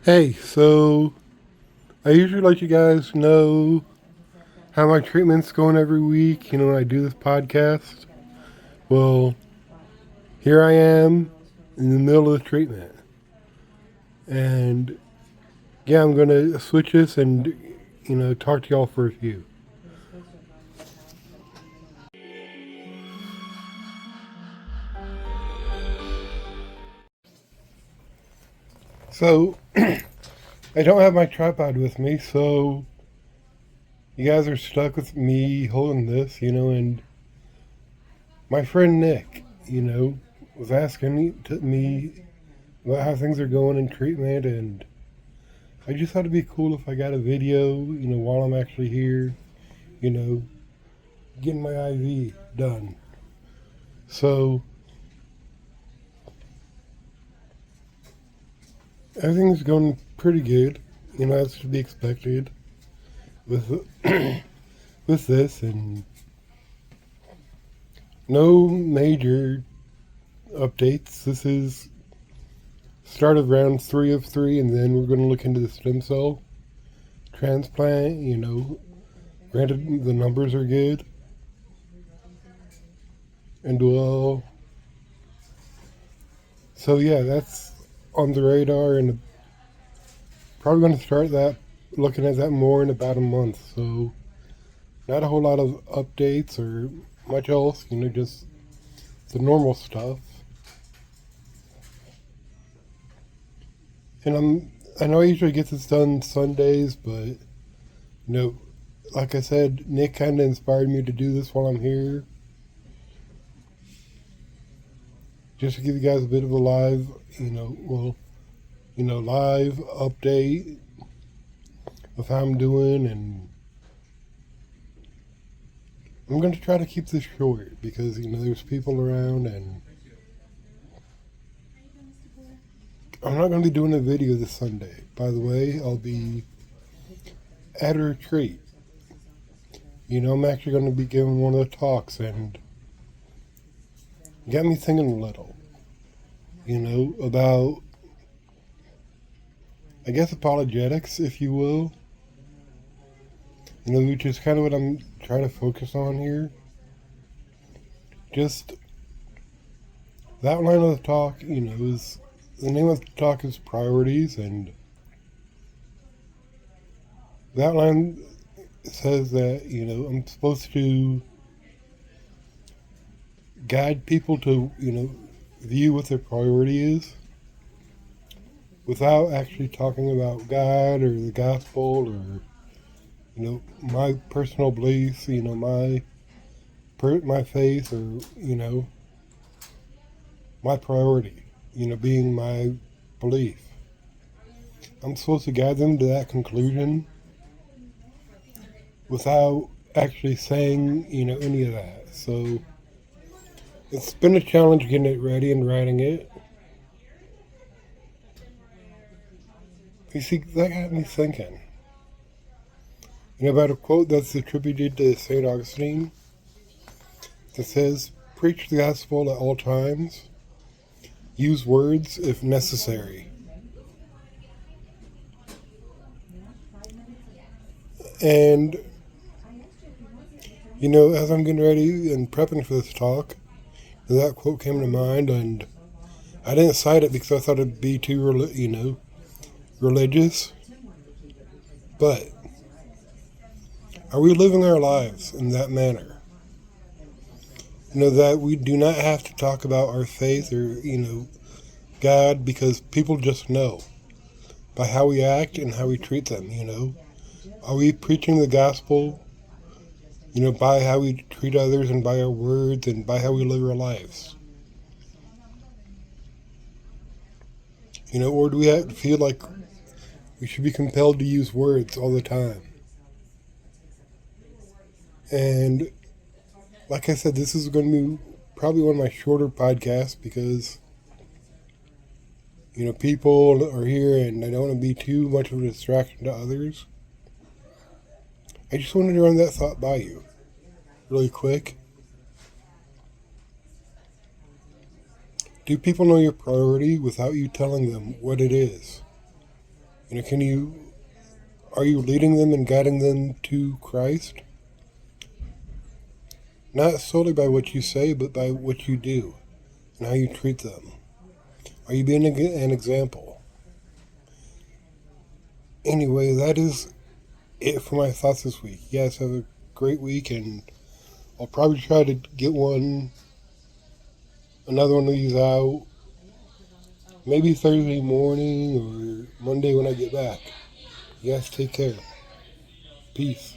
Hey, so I usually let you guys know how my treatment's going every week, when I do this podcast. Well, here I am in the middle of the treatment. And yeah, I'm going to switch this and, talk to y'all for a few. So, I don't have my tripod with me, so you guys are stuck with me holding this, and my friend Nick, was asking me about how things are going in treatment, and I just thought it'd be cool if I got a video, while I'm actually here, you know, getting my IV done. So everything's going pretty good, as to be expected with with this, and no major updates. This is start of round 3 of 3, and then we're going to look into the stem cell transplant. Granted the numbers are good, and well, so yeah, that's on the radar, and probably going to start that looking at that more in about a month. So not a whole lot of updates or much else, just the normal stuff. And I know I usually get this done Sundays, but like I said, Nick kind of inspired me to do this while I'm here, just to give you guys a bit of a live, live update of how I'm doing, and I'm going to try to keep this short because there's people around, and I'm not going to be doing a video this Sunday. By the way, I'll be at a retreat. I'm actually going to be giving one of the talks, and it got me thinking a little, about, I guess, apologetics, if you will. Which is kind of what I'm trying to focus on here. Just the outline of the talk, is the name of the talk is Priorities, and the outline says that, I'm supposed to guide people to, view what their priority is without actually talking about God or the gospel or, my personal beliefs, my faith, or, my priority, being my belief. I'm supposed to guide them to that conclusion without actually saying, any of that. So it's been a challenge getting it ready and writing it. You see, that got me thinking. About a quote that's attributed to St. Augustine that says, "Preach the gospel at all times. Use words if necessary." And, as I'm getting ready and prepping for this talk, that quote came to mind, and I didn't cite it because I thought it'd be too, religious. But are we living our lives in that manner? That we do not have to talk about our faith or, God, because people just know by how we act and how we treat them, Are we preaching the gospel, by how we treat others and by our words and by how we live our lives? Or do we have to feel like we should be compelled to use words all the time? And like I said, this is going to be probably one of my shorter podcasts because, people are here and I don't want to be too much of a distraction to others. I just wanted to run that thought by you really quick. Do people know your priority without you telling them what it is? Can you are you leading them and guiding them to Christ? Not solely by what you say, but by what you do and how you treat them. Are you being an example? Anyway, that is it for my thoughts this week. You guys have a great week, and I'll probably try to get another one of these out, maybe Thursday morning or Monday when I get back. You guys take care. Peace.